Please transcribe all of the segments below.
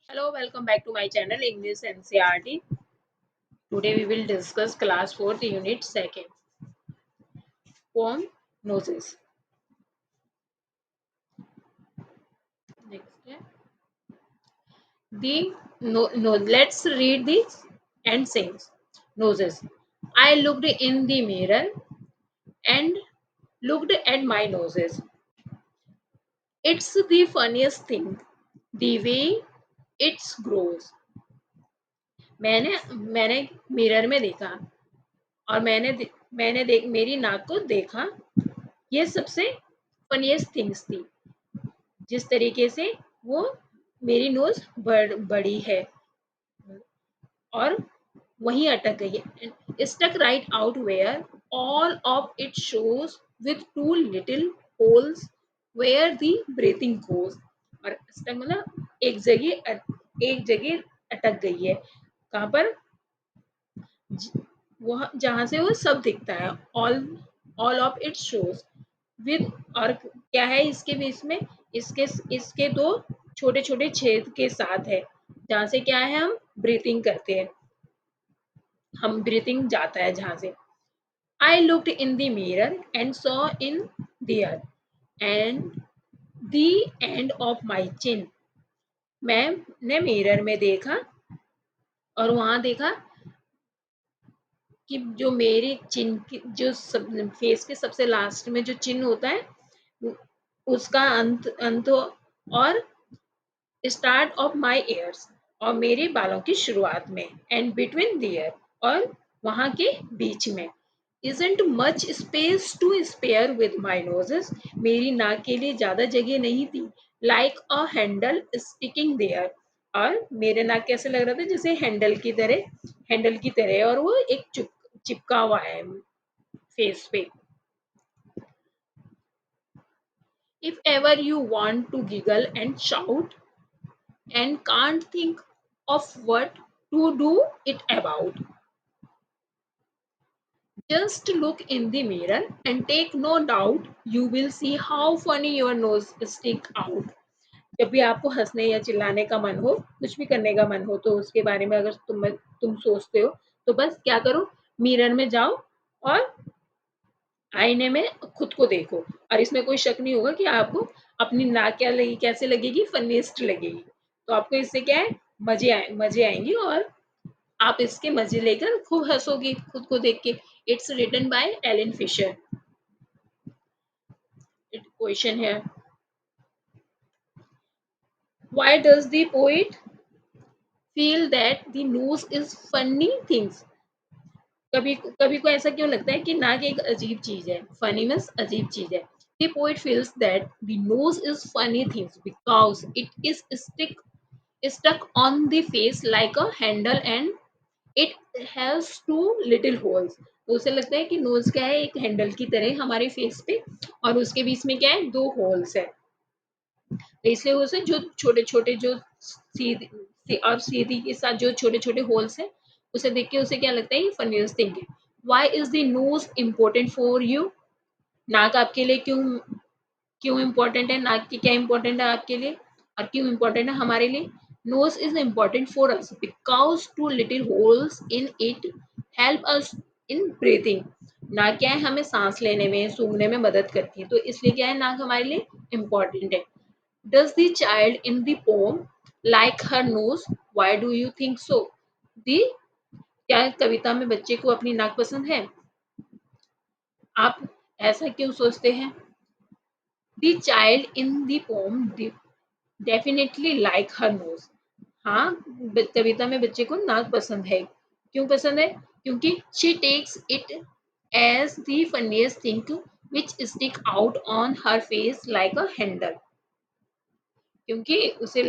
Hello, welcome back to my channel English NCRT. Today we will discuss class 4th unit 2nd poem Noses. Next the no, let's read this and sings. Noses. I looked in the mirror and looked at my noses. It's the funniest thing, the way it grows. मैंने मैंने mirror में देखा और मैंने देख मेरी नाक को देखा। ये सबसे फनीएस्ट थिंग्स थी, जिस तरीके से वो मेरी नोज बड़ी है और वहीं अटक गई है। Stuck right out where all of it shows with two little holes where the breathing goes. और स्टक मतलब एक जगह अटक गई है। कहाँ पर? वह जहां से वो सब दिखता है। All all of it shows with, और क्या है इसके बीच में? इसके इसके दो छोटे छोटे छेद के साथ है, जहां से क्या है, हम ब्रीथिंग जाता है जहां से। I looked in the mirror and saw in there and the end of my chin. मैंने मिरर में देखा और वहां देखा कि जो मेरी चिन की फेस के सबसे लास्ट में जो चिन्ह होता है, उसका अंत और स्टार्ट ऑफ माई ईयर्स, और मेरे बालों की शुरुआत में, एंड बिटवीन दियर, और वहां के बीच में। isn't much space to spare with my noses, मेरी नाक के लिए ज्यादा जगह नहीं थी। like a handle sticking there, और मेरे नाक कैसे लग रहा था? जैसे हैंडल की तरह, और वो एक चिपका हुआ है फेस पे। if ever you want to giggle and shout and can't think of what to do it about, just look in the mirror and take no doubt you will see how funny your nose stick out. जब भी आपको हंसने या चिल्लाने का मन हो, कुछ भी करने का मन हो, तो उसके बारे में अगर तुम सोचते हो, तो बस क्या करो, मिरर में जाओ और आईने में खुद को देखो। और इसमें कोई शक नहीं होगा कि आपको अपनी नाक कैसे लगेगी, फनीस्ट लगेगी। तो आपको इससे क्या है, मजे आएंगे, और आप इसके मजे लेकर खूब हंसोगी खुद को देख के। It's written by Alan Fisher. Question है, why does the poet feel that the nose is funny things? कभी कभी को ऐसा क्यों लगता है कि नाक एक अजीब चीज है? फनी मीन्स अजीब चीज है। The poet feels that the nose is funny things because it is stuck on the face like a handle and it has two little holes। तो उसे लगता है कि नोज क्या है, एक हैंडल की तरह हमारे फेस पे, और उसके बीच में क्या है, दो होल्स है। तो इसलिए उसे जो छोटे छोटे जो सीधी के साथ जो छोटे छोटे होल्स है, उसे देख के उसे क्या लगता है, ये फनीस्ट थिंग है। Why is the nose important for you? नाक आपके लिए क्यों क्यों इम्पोर्टेंट है? नाक की क्या इम्पोर्टेंट है आपके लिए, और क्यों इम्पोर्टेंट है हमारे लिए? Nose is important for us because two little holes in it help us in breathing. नाक क्या है, हमें सांस लेने में, सूंघने में मदद करती है, तो इसलिए क्या है, नाक हमारे लिए इम्पोर्टेंट है। Does the child in the poem like her nose? Why do you think so? दी क्या कविता में बच्चे को अपनी नाक पसंद है? आप ऐसा क्यों सोचते हैं? The child in the pome definitely like her knows. हाँ, कविता में बच्चे को नाक पसंद है। क्यों पसंद है? क्योंकि she takes it as the funniest thing which stick out on her face like a handle. क्योंकि उसे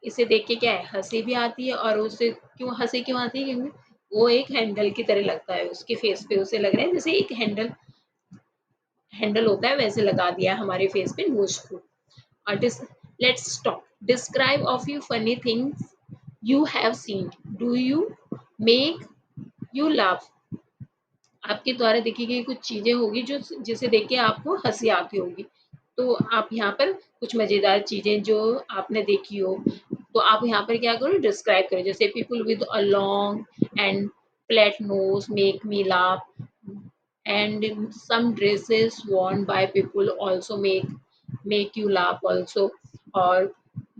इसे देख के क्या है, हंसी भी आती है, और उसे क्यों आती है? क्योंकि वो एक हैंडल की तरह लगता है उसके फेस पे। उसे लग रहा है जैसे एक हैंडल होता है, वैसे लगा दिया हमारे फेस पे नोज को। और let's stop. Describe of you funny things you have seen. Do you make you laugh? आपके द्वारा देखी गई कुछ चीजें होगी जो जिसे देख के आपको हंसी आती होगी। तो आप यहाँ पर कुछ मजेदार चीजें जो आपने देखी हो, तो आप यहाँ पर क्या करो, डिस्क्राइब करो, जैसे people with a long and flat knows make me laugh, and some dresses worn by people also make you laugh also। और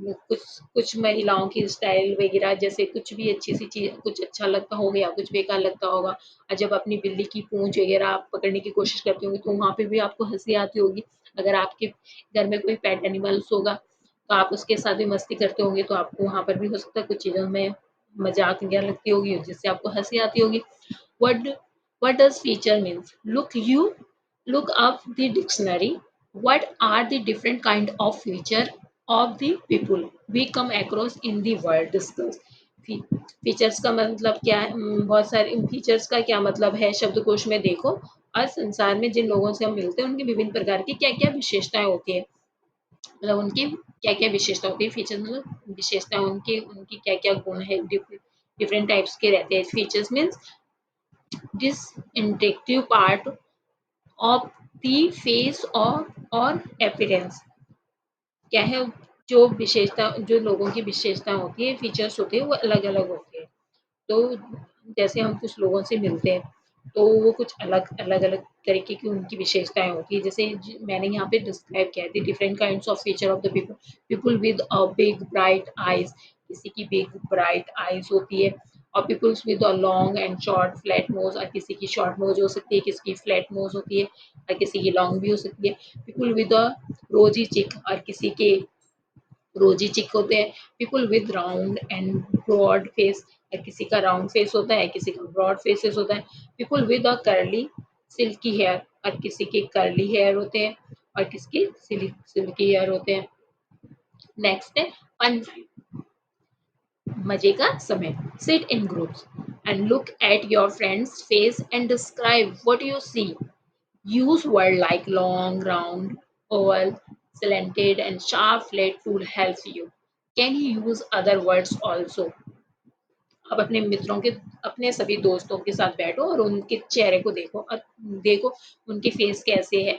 कुछ कुछ महिलाओं की स्टाइल वगैरह, जैसे कुछ भी अच्छी सी चीज, कुछ अच्छा लगता होगा या कुछ बेकार लगता होगा, और जब अपनी बिल्ली की पूंछ वगैरह आप पकड़ने की कोशिश करते होंगे तो वहां पे भी आपको हंसी आती होगी। अगर आपके घर में कोई पेट एनिमल्स होगा तो आप उसके साथ भी मस्ती करते होंगे, तो आपको वहां पर भी हो सकता है कुछ चीजों में मजाक वगैरह लगती होगी जिससे आपको हंसी आती होगी। What do, what does feature means? Look up the dictionary. What are the different kind of feature of the people we come across in the world? Discuss। Features का मतलब क्या है? बहुत सारे फीचर्स का क्या मतलब है शब्दकोश में देखो। और संसार में जिन लोगों से हम मिलते हैं उनकी विभिन्न प्रकार की क्या क्या विशेषताएं होती है, मतलब उनकी क्या क्या विशेषता होती है। फीचर्स मतलब विशेषताएं, उनकी उनकी क्या क्या गुण है, डिफरेंट टाइप्स के रहते हैं। Features means distinctive part of the face or appearance। क्या है, जो विशेषता, जो लोगों की विशेषता होती है, फीचर्स होते हैं, वो अलग अलग होते हैं। तो जैसे हम कुछ लोगों से मिलते हैं तो वो कुछ अलग अलग अलग तरीके की उनकी विशेषताएं होती है। जैसे मैंने यहाँ पे डिस्क्राइब किया थी different kinds of feature of the people. People with a big bright eyes, किसी की बिग ब्राइट आईज होती है। और peoples with a long and short flat nose, और किसी की शॉर्ट नोज हो सकती है, किसी की फ्लैट नोज होती है, और किसी की लॉन्ग भी हो सकती है। पीपल विद अ रोजी चिक, और किसी के रोजी चिक होते हैं। People with round and broad face, या किसी का राउंड फेस होता है, किसी का ब्रॉड फेसेस होता है। People with a curly silky hair, और किसी के कर्ली हेयर होते हैं और किसके सिल्की हेयर होते हैं। नेक्स्ट है फन, मजे का समय। Sit in groups and look at your friends face and describe what you see. use word like long, round, oval, slanted, and sharp flat to help you. Can you use other words also? अब अपने मित्रों के, अपने सभी दोस्तों के साथ बैठो और उनके चेहरे को देखो और देखो उनके फेस कैसे है,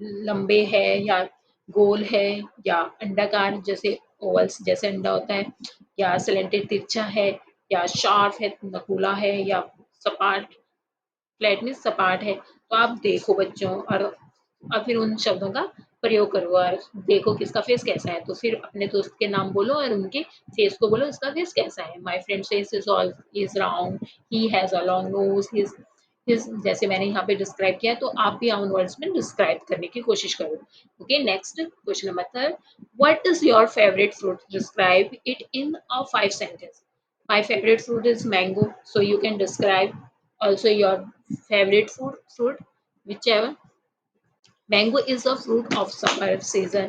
लंबे है या गोल है, या अंडाकार जैसे ओवल्स जैसे अंडा होता है, या सिलेंटेड तिरछा है, या शार्प है नकूला है, या सपाट फ्लैट में सपाट है। तो आप देखो बच्चों, और फिर उन शब्दों का प्रयोग करो और देखो किसका फेस कैसा है। तो फिर अपने दोस्त के नाम बोलो और उनके फेस को बोलो, इसका फेस कैसा है। My friend face is all is round, he has a long nose, his जैसे मैंने यहाँ पे डिस्क्राइब किया, तो आप भी उन वर्ड्स में डिस्क्राइब करने की कोशिश करो। Okay, next question number 3, what is your favourite fruit, describe it in a 5 sentence. My favorite fruit is mango, so you can describe also your favorite fruit, whichever। Mango is a fruit of summer season.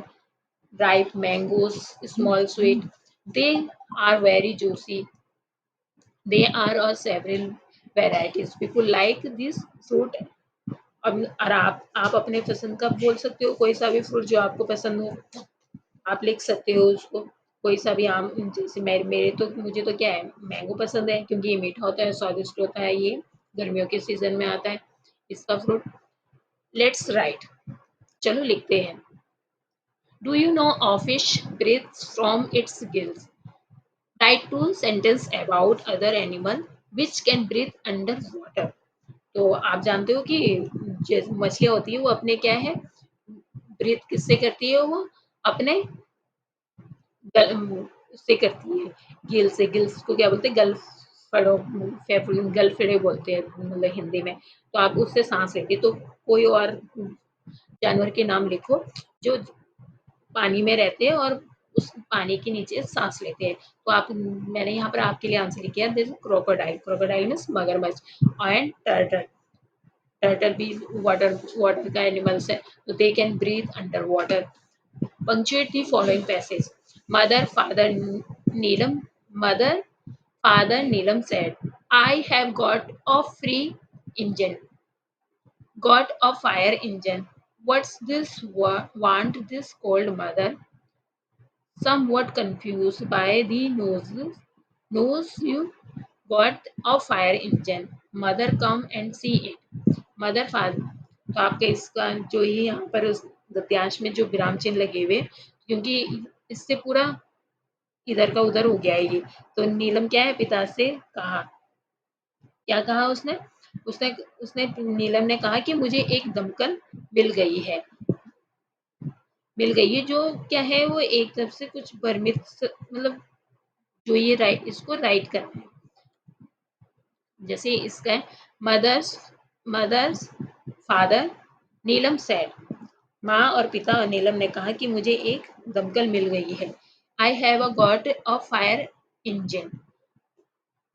Ripe mangoes, small, sweet. They are very juicy. They are a several varieties. People like this fruit। अब और आप अपने पसंद का बोल सकते हो, कोई सा भी फ्रूट जो आपको पसंद हो आप लिख सकते हो उसको। कोई सा भी आम, जैसे मेरे तो मुझे तो क्या है, मैंगो पसंद है क्योंकि ये मीठा होता है, स्वादिष्ट होता है, ये गर्मियों के सीजन में आता है इसका फ्रूट। लेट्स राइट, चलो लिखते हैं। Do you know a fish breathes from its gills? Write 2 sentences about other animal which can breathe under water। तो आप जानते हो कि जैसे मछलियाँ होती है वो अपने क्या है, ब्रीथ किससे करती है, वो अपने उससे करती है, गिल से। गिल्स को क्या बोलते हैं, गल्फ फड़ो, गलफड़े बोलते हैं मतलब हिंदी में। तो आप उससे सांस लेती है। तो कोई और जानवर के नाम लिखो जो पानी में रहते हैं और उस पानी के नीचे सांस लेते हैं। तो आप, मैंने यहाँ पर आपके लिए आंसर लिखा है, जैसे क्रोकोडाइल, क्रोकोडाइल मीन्स मगरमच्छ। एंड टर्टल, टर्टल भी वाटर वाटर का एनिमल्स है, तो they can breathe under water. Punctuate the following passage. Mother, Father, Neelam. Mother, Father, Neelam said, I have got a free engine. Got a fire engine. What's this want this cold mother? Somewhat confused by the noses. Knows you got a fire engine. Mother, come and see it. Mother, father। तो आपके इसका जो ये यहाँ पर उस गद्यांश में जो विराम चिन्ह लगे हुए, क्योंकि इससे पूरा इधर का उधर हो गया है ये। तो नीलम क्या है, पिता से कहा, क्या कहा उसने? उसने उसने नीलम ने कहा कि मुझे एक दमकल मिल गई है, मिल गई है, जो क्या है वो एक तरफ से कुछ भ्रमित मतलब जो ये राइट, इसको राइट करना है। जैसे इसका है, मदर्स मदर्स फादर नीलम सेड, माँ और पिता और नीलम ने कहा कि मुझे एक दमकल मिल गई है। I have a got a fire engine,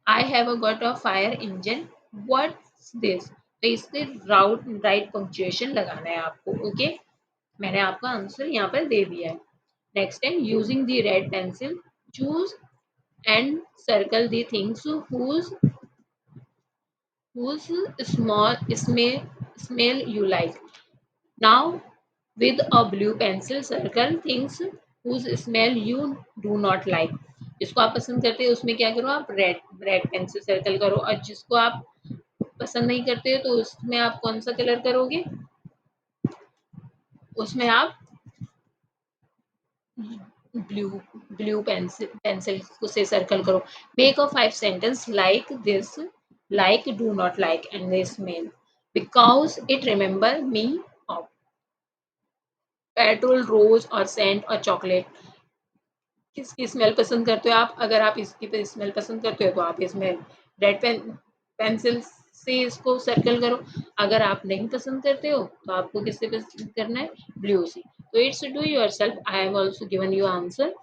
I have a got a fire engine, what's this? तो इसके राइट पंक्चुएशन लगाना है आपको। ओके, मैंने आपका आंसर यहाँ पर दे दिया है। नेक्स्ट है, using the red pencil choose and circle the things whose smell you like. Now, with a blue pencil, circle things whose smell you do not like. जिसको आप पसंद करते हो उसमें क्या करो, आप रेड रेड पेंसिल सर्कल करो, और जिसको आप पसंद नहीं करते हो तो उसमें आप कौन सा कलर करोगे, उसमें आप ब्लू ब्लू पेंसिल पेंसिल से सर्कल करो। Make a 5 sentence like this, like do not like and they smell because it remember me of petrol, rose और सेंट और चॉकलेट। किसकी स्मेल पसंद करते हो आप? अगर आप इसकी स्मेल पसंद करते हो तो आप इसमें रेड पेंसिल से इसको सर्कल करो। अगर आप नहीं पसंद करते हो तो आपको किससे पसंद करना है, ब्लू से। तो it's do your self, I have also given you answer.